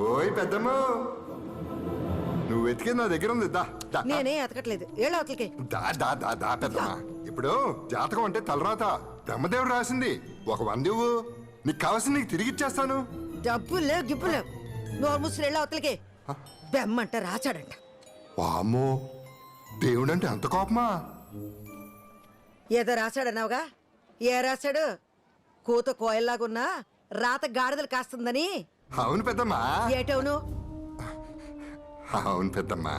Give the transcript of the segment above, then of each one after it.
ఓయ్ పెద్దమ్మ, నువ్వు వెతికి నా దగ్గర ఉంది. దా దా నేనే ఎతకట్లేదు, ఏళ్ళ అవతలకి. దా దా దా దా పెద్దమ్మ. ఇప్పుడు జాతకం అంటే తలరాత బ్రహ్మదేవుడు రాసింది. ఒక 100 ఇవ్వు, నీకు కావాల్సింది నీకు తిరిగి ఇచ్చేస్తాను. డబ్బులు లేవు గిబ్బులు లేవు. నోరు ముసులు ఏళ్ళ అవతలకి. బెమ్మంట రాచాడంట. వామ్మో, దేవుడంటే అంత కోపమా? ఏదో రాశాడన్నావుగా, ఏ రాశాడు? కూత కోయల్లాగున్నా రాత గాడిదలు కాస్తుందని. అవును పెద్దమ్మా. ఏటవును? అవును పెద్దమ్మా,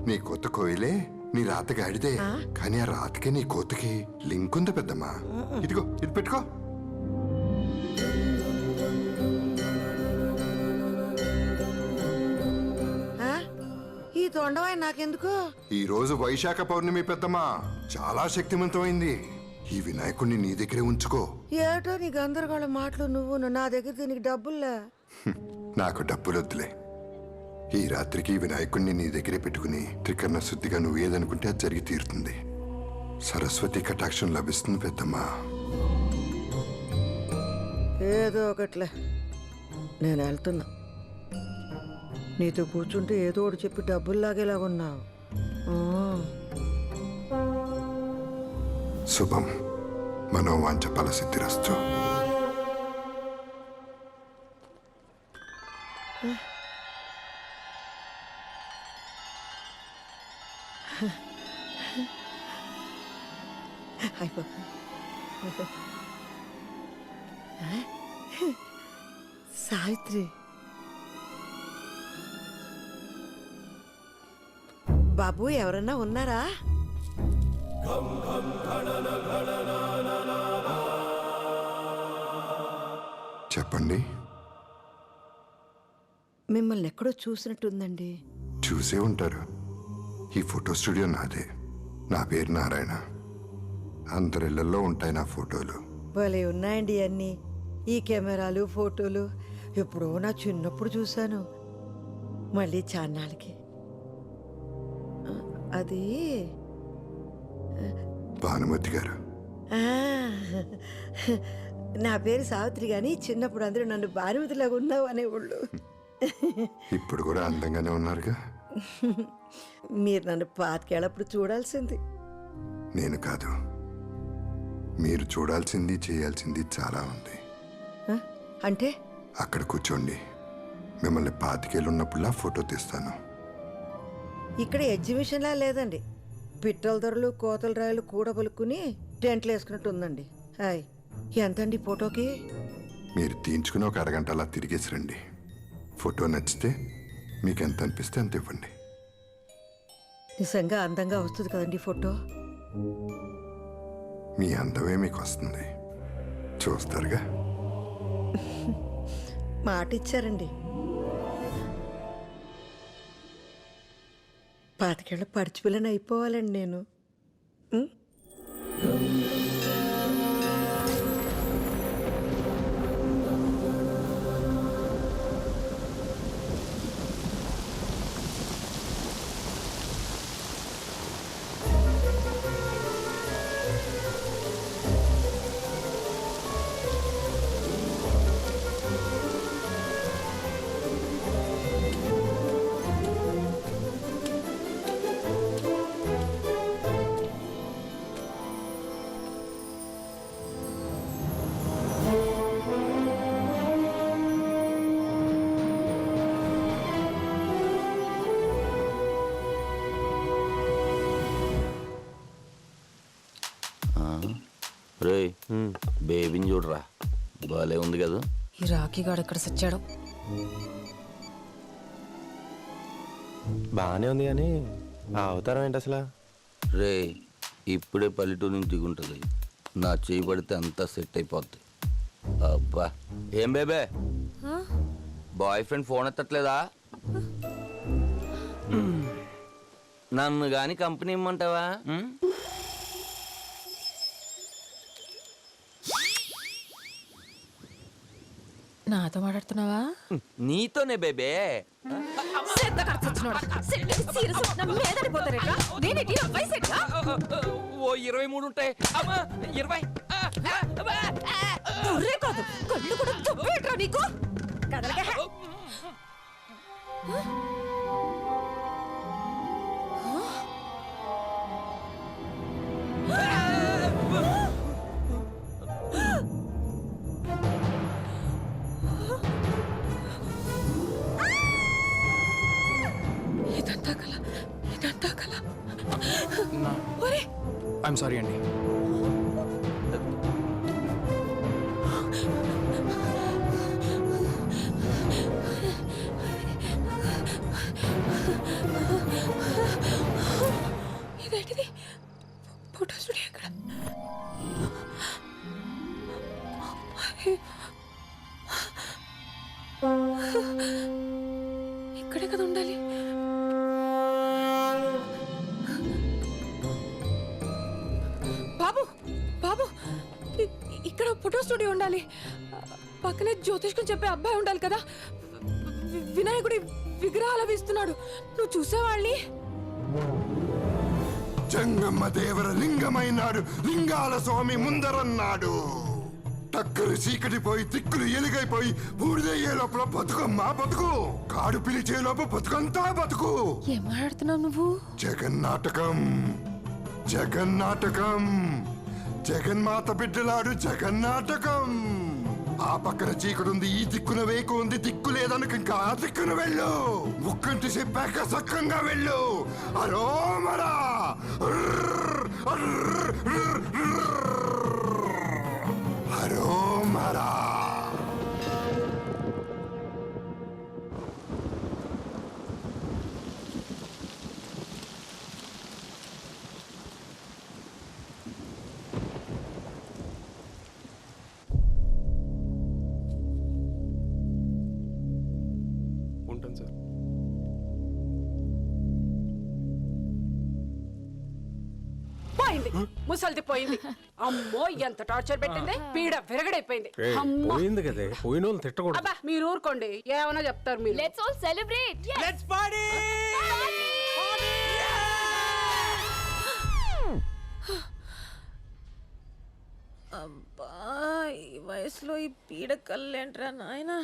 నీ కొత్త కోయిలే నీ రాత గాడిదే. కానీ ఆ రాతకి నీ కోతకి లింక్ ఉంది పెద్దమ్మా. ఇదిగో ఇది పెట్టుకో. ఈ తొండవాయి నాకెందుకు? ఈ రోజు వైశాఖ పౌర్ణమి పెద్దమ్మా, చాలా శక్తివంతమైంది. ఈ వినాయకుడిని నీ దగ్గరే ఉంచుకో. ఏటో నీ గందరగోళం మాటలు నువ్వు నా దగ్గర దీనికి డబ్బుల్లా. నాకు డబ్బులొద్దులే. ఈ రాత్రికి వినాయకుడిని నీ దగ్గరే పెట్టుకుని త్రికరణ శుద్ధిగా నువ్వు ఏదనుకుంటే అది జరిగి తీరుతుంది. సరస్వతి కటాక్షం లభిస్తుంది పెద్దమ్మా. ఏదో ఒకట్లే, నేను వెళ్తున్నా. నీతో కూర్చుంటే ఏదో ఒకటి చెప్పి డబ్బులు లాగేలాగున్నావు. శుభం, మనోవాంఛ ఫలసిద్ధిరస్తు. సావిత్రి, బాబు ఎవరన్నా ఉన్నారా? చెప్పండి. మిమ్మల్ని ఎక్కడో చూసినట్టుందండి. చూసే ఉంటారు. ఈ ఫోటో స్టూడియో నాదే. నా పేరు నారాయణ. అందరిళ్లలో ఉంటాయి నా ఫోటోలు. భలే ఉన్నాయండి అన్నీ. ఈ కెమెరాలు ఫోటోలు ఎప్పుడో నా చిన్నప్పుడు చూశాను. మళ్ళీ చాన్నాళ్ళకి. అది భానుమతి గారు. నా పేరు సావిత్రి, గాని చిన్నప్పుడు అందరూ నన్ను భానుమతిలాగా ఉన్నావు అనేవాళ్ళు. ఇప్పుడు కూడా అందంగానే ఉన్నారుగా. మీరు నన్ను పాతికేళ్ళప్పుడు చూడాల్సింది. నేను కాదు, మీరు చూడాల్సింది చేయాల్సింది చాలా ఉంది. అంటే అక్కడ కూర్చోండి. మిమ్మల్ని 25 ఏళ్ళు ఉన్నప్పుడులా ఫోటో తీస్తాను. ఇక్కడ ఎగ్జిబిషన్లా లేదండి. పిట్టల ధరలు కోతల రాయలు కూడబలుక్కుని టెంట్లు వేసుకున్నట్టు ఉందండి. హాయ్, ఎంతండి ఫోటోకి? మీరు తీయించుకుని ఒక అరగంట అలా తిరిగేసి రండి. ఫోటో నచ్చితే మీకు ఎంత అనిపిస్తే అంత ఇవ్వండి. నిజంగా అందంగా వస్తుంది కదండి ఫోటో. మీ అందమే మీకు వస్తుంది, చూస్తారుగా. మాట ఇచ్చారండి. 25 ఏళ్ళ పడిచిపిల్లని అయిపోవాలండి నేను. రే, బేబీని చూడరా, బాలే ఉంది కదా. ఈ రాఖీ గాడు ఎక్కడ సచ్చాడో. బాగానే ఉంది కానీ ఆ అవతారం ఏంటి అసలు? రే, ఇప్పుడే పల్లెటూరు నుంచి దిగుంటుంది. నా చేయి పడితే అంతా సెట్ అయిపోద్ది. అబ్బా, ఏం బేబే, బాయ్ ఫ్రెండ్ ఫోన్ ఎత్తట్లేదా? నన్ను గాని కంపెనీ ఇమ్మంటావా? నాతో మాట్లాడుతున్నావా? నీతోనే బేబే. ఓ 23 ఉంటాయి. 20 ఐఎమ్ సారీ అండి. ఇదేంటిది? ఫోటో స్టూడియో ఎక్కడ? ఇక్కడే కదా ఉండాలి. బాబు బాబు, ఇక్కడ ఫోటో స్టూడియో ఉండాలి. పక్కనే జ్యోతిష్కం చెప్పే అబ్బాయి ఉండాలి కదా. వినాయకుడి విగ్రహాలు వేస్తున్నాడు. నువ్వు చూసేవాళ్ళని. జంగమ్మ దేవర లింగమైనాడు, లింగాల స్వామి ముందరన్నాడు. టక్కరు చీకటిపోయి తిక్కులు ఎలుగైపోయి బూడిదయ్యే లోపల బతుకమ్మా బతుకు, కాడు పిలిచే లోపల బతుకంతా బతుకు. ఏం మాట్లాడుతున్నావు నువ్వు? జగన్నాటకం జగన్నాటకం, జగన్మాత బిడ్డలాడు జగన్నాటకం. ఆ పక్కన చీకటి ఈ దిక్కున వేకు ఉంది, దిక్కు లేదనక ఇంకా ఆ దిక్కున వెళ్ళు. ముక్కంటి చెప్పాక సక్కంగా వెళ్ళు. అరోమరా అరోమరా. ఉంటాను సార్. పోయింది, ముసల్ది పోయింది. అమ్మో ఎంత టార్చర్ పెట్టింది, పీడ విరగడైపోయింది. అమ్మో పోయింది కదే, పోయిన వాళ్ళు తిట్టకూడదు. అబ్బా మీరు ఊరుకోండి, ఏమైనా చెప్తారు మీరు. Let's all celebrate. Yes. Let's party. అబ్బా, ఈ వయసులో ఈ పీడ కళ్ళేంట్రా నాయనా.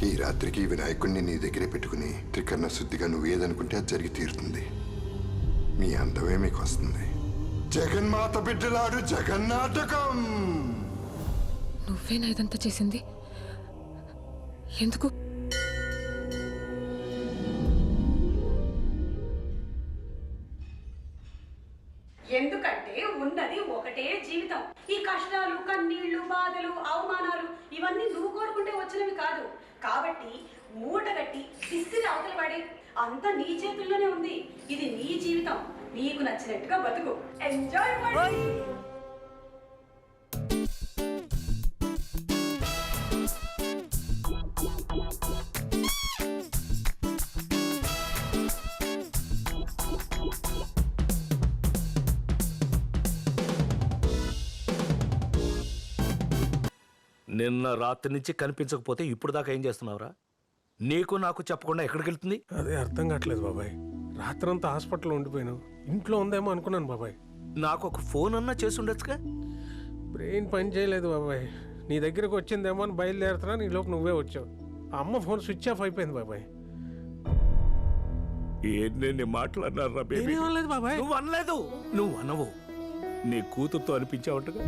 ఈ రాత్రికి వినాయకుడిని నీ దగ్గరే పెట్టుకుని త్రికరణ శుద్ధిగా నువ్వు ఏదనుకుంటే అది జరిగి తీరుతుంది. మీ అందమే మీకు వస్తుంది. జగన్మాత బిడ్డలాడు జగన్నాటకం. నువ్వేనా ఇదంతా చేసింది? ఎందుకు? ఎందుకంటే ఉన్నది ఒకటే జీవితం. ఈ కష్టాలు, కన్నీళ్లు, బాధలు, అవమానాలు ఇవన్నీ నువ్వు కోరుకుంటే వచ్చినవి కాదు. కాబట్టి మూట కట్టి విసిరి అవతల పడి, అంతా నీ చేతుల్లోనే ఉంది. ఇది నీ జీవితం, నీకు నచ్చినట్టుగా బతుకు. ఎంజాయ్ చేయి. నిన్న రాత్రి నుంచి కనిపించకపోతే ఇప్పుడు దాకా ఏం చేస్తున్నావురా? నీకు నాకు చెప్పకుండా ఎక్కడికి వెళ్తుంది? అదే అర్థం కావట్లేదు బాబాయ్. రాత్రంతా హాస్పిటల్లో ఉండిపోయాను. ఇంట్లో ఉందేమో అనుకున్నాను బాబాయ్. నాకు ఒక ఫోన్ అన్నా చేసి ఉండొచ్చుగా. బ్రెయిన్ పని చేయలేదు బాబాయ్. నీ దగ్గరకు వచ్చిందేమో అని బయలుదేరుతున్నా, నీ లోపు నువ్వే వచ్చావు. ఆ అమ్మ ఫోన్ స్విచ్ ఆఫ్ అయిపోయింది బాబాయ్. ఎన్ని మాట్లాడినారా బేబీ? నేనేం అనలేదు బాబాయ్. నువ్వు అనలేదు, నువ్వు అనవు. నీ కూతురుతో అనిపించావుంటగా.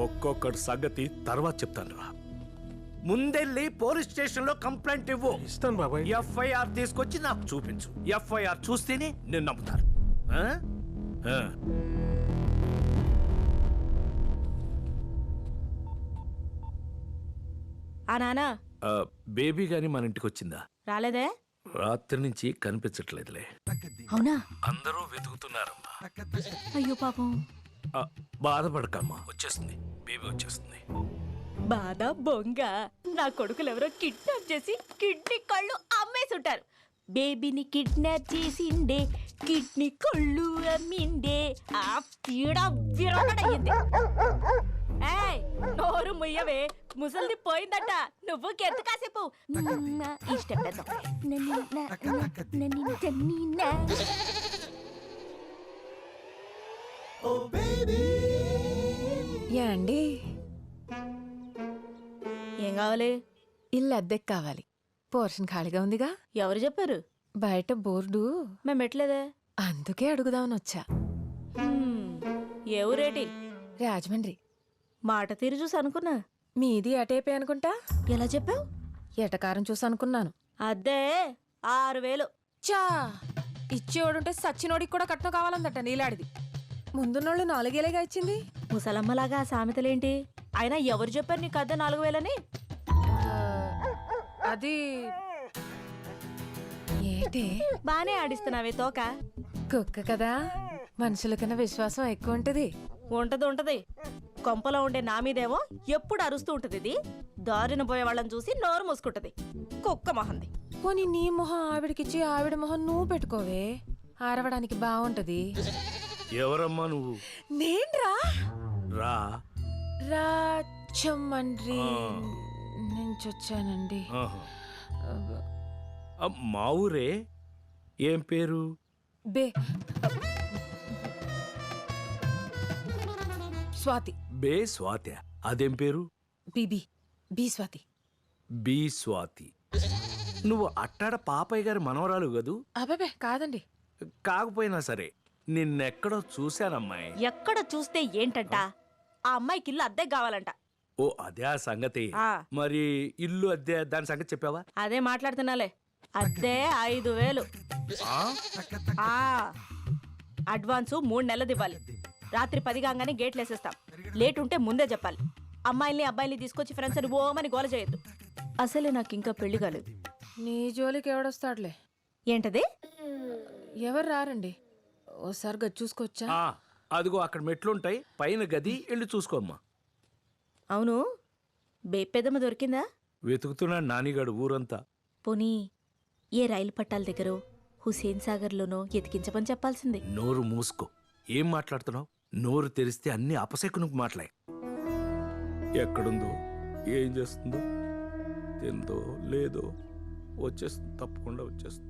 ఒక్కొక్కటి సంగతి తర్వాత చెప్తాను రా. ముందెళ్ళి పోలీస్ స్టేషన్ లో కంప్లైంట్ ఇవ్వు. ఇస్తాను బాబాయ్. ఎఫ్ఐఆర్ తీసుకొచ్చి నాకు చూపించు. ఎఫ్ఐఆర్ చూస్తేనే నేను నమ్ముతాను. ఆ? ఆ. ఆ నానా బేబీ గాని మన ఇంటికి వచ్చిందా? రాలేదే? రాత్రి నుంచి కనిపించట్లేదులే. అవునా? అందరూ వెతుకుతున్నారమ్మా. అయ్యో పాపం. బాధపడకమ్మా, వచ్చేస్తుంది. బేబీ వచ్చేస్తుంది. బాధ బొంగ నా కొడుకులు ఎవరో కిడ్నాప్ చేసి కిడ్నీ కళ్ళు అమ్మేసి ఉంటారు. బేబీని కిడ్నాప్ చేసిండే, కిడ్నీ కళ్ళు అమ్మిండే. ఆ పీడ విరగడయ్యింది. ఏయ్, నోరు ముయ్యవే, ముసలిది పోయిందట. నువ్వు కెంత కాసేపు ఇష్టం పెద్దాం. అండి ఏం కావాలి? ఇల్లు అద్దెకి కావాలి. పోర్షన్ ఖాళీగా ఉందిగా. ఎవరు చెప్పారు? బయట బోర్డు. మేము పెట్టలేదే. అందుకే అడుగుదామని వచ్చా. ఏ ఊరేటి? రాజమండ్రి. మాట తీరు చూసి అనుకున్నా. మీది అటేపే అనుకుంటా. ఎలా చెప్పావు? ఎటకారం చూసి అనుకున్నాను. అద్దే 6000. చా, ఇచ్చేవాడుంటే సచ్చినోడికి కూడా కట్నం కావాలందట నీలాడిది. ముందున్నోళ్ళు 4,000గా ఇచ్చింది. ముసలమ్మలాగా ఆ సామెతలేంటి? అయినా ఎవరు చెప్పారు నీకు అద్దె 4000 అది ఏంటి? బానే ఆడిస్తున్నావే తోక. కుక్క కదా, మనుషుల కన్నా విశ్వాసం ఎక్కువ ఉంటది. ఉంటది. కొంపలో ఉండే నా మీదేమో ఎప్పుడు అరుస్తూ ఉంటది. ఇది దారిన పోయే వాళ్ళని చూసి నోరు మూసుకుంటది. కుక్క మొహంది. పోనీ నీ మొహం ఆవిడకిచ్చి ఆవిడ మొహం నువ్వు పెట్టుకోవే, ఆరవడానికి బాగుంటది. ఎవరమ్మా నువ్వు? నేన్రా రా. రాజమండ్రి నుంచి వచ్చానండి. ఆహా. మా ఊరే. ఏం పేరు? బే స్వాతి. బే స్వాతి. అదేం పేరు? బి స్వాతి. బి స్వాతి. నువ్వు అట్టాడ పాపయ్య గారి మనవరాలు కదూ? అబ్బాబే కాదండి. కాకపోయినా సరే నిన్నెక్కడో చూశానమ్మాయి. ఎక్కడ చూస్తే ఏంటంట? ఆ అమ్మాయికి ఇల్లు అద్దె కావాలంట. ఓ అదే ఆ సంగతి. ఆ. మరి ఇల్లు అద్దె దాని సంగతి చెప్పావా? అదే మాట్లాడుతున్నాలే. అద్దె 5000. అడ్వాన్సు 3 నెలలు ఇవ్వాలి. రాత్రి 10 కాగానే గేట్లు వేసేస్తాం. లేట్ ఉంటే ముందే చెప్పాలి. అమ్మాయిల్ని అబ్బాయిల్ని తీసుకొచ్చి ఫ్రెండ్స్ అని ఓమని గోల చేయొద్దు. అసలే నాకు ఇంకా పెళ్లి కాలేదు. నీ జోలికి ఎవడొస్తాడులే. ఏంటది? ఎవరు రారండి. ఓసారి గది చూసుకోవచ్చా? ఆ, అదిగో అక్కడ మెట్లుంటాయి, పైన గది వెళ్ళి చూసుకోమ్మా. అవును, బేపెదమ్మ దొరికిందా? వెతుకుతున్నాడు నానిగాడు ఊరంతా. పోనీ ఏ రైలు పట్టాల దగ్గర హుసేన్ సాగర్లోనో ఎతికించమని చెప్పాల్సింది. నోరు మూసుకో. ఏం మాట్లాడుతున్నావు? నోరు తెరిస్తే అన్ని అపశకునికి మాట్లాయి. ఎక్కడుందో, ఏం చేస్తుందో, తిందో లేదో వచ్చేస్తుంది, తప్పకుండా వచ్చేస్తుంది.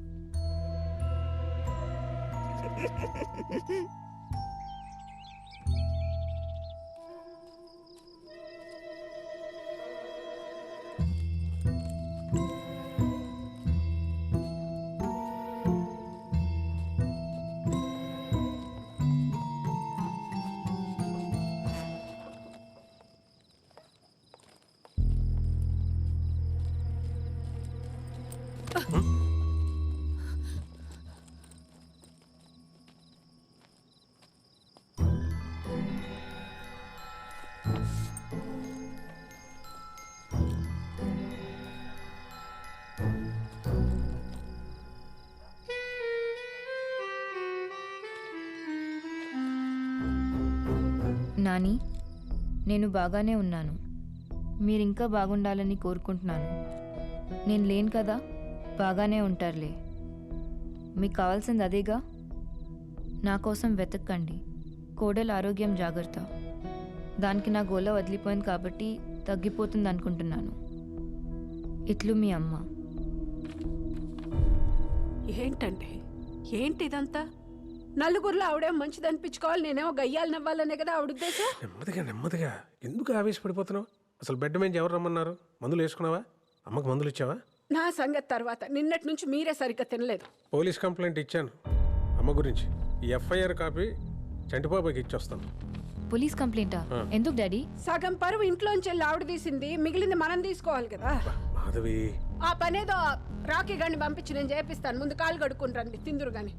నాని, నేను బాగానే ఉన్నాను. మీరింకా బాగుండాలని కోరుకుంటున్నాను. నేను లేను కదా, బాగానే ఉంటారులే. మీకు కావాల్సింది అదేగా. నా కోసం వెతక్కండి. కోడల ఆరోగ్యం జాగ్రత్త. దానికి నా గోల వదిలిపోయింది కాబట్టి తగ్గిపోతుంది అనుకుంటున్నాను. ఇట్లు మీ అమ్మ. ఏంటండి ఏంటి ఇదంతా? నలుగురిలో ఆవిడేమో మంచిది అనిపించుకోవాలి, నేనేమో గయ్యాలు నవ్వాలనే కదా ఆవిడ ఉద్దేశం. నెమ్మదిగా ఎందుకు ఆవేశపడిపోతున్నావు? అసలు బెడ్ మీద ఎవరు రమ్మన్నారు? మందులు వేసుకున్నావా? అమ్మకు మందులు ఇచ్చావా? నా సంగతి తర్వాత. నిన్నటి నుంచి మీరే సరిగ్గా తినలేదు. పోలీస్ కంప్లైంట్ ఇచ్చాను అమ్మ గురించి. ఈ ఎఫ్ఐఆర్ కాపీ చంటిబాబాకి ఇచ్చొస్తాను. పోలీస్ కంప్లైంటా? ఎందుకు డాడీ? సగం పరువు ఇంట్లోంచి వెళ్ళి ఆవిడ తీసింది, మిగిలింది మనం తీసుకోవాలి కదా. మాధవి, ఆ పనేదో రాఖీ గారిని పంపించి నేను చేపిస్తాను. ముందు కాలు కడుక్కుని రండి, తిందురు గాని.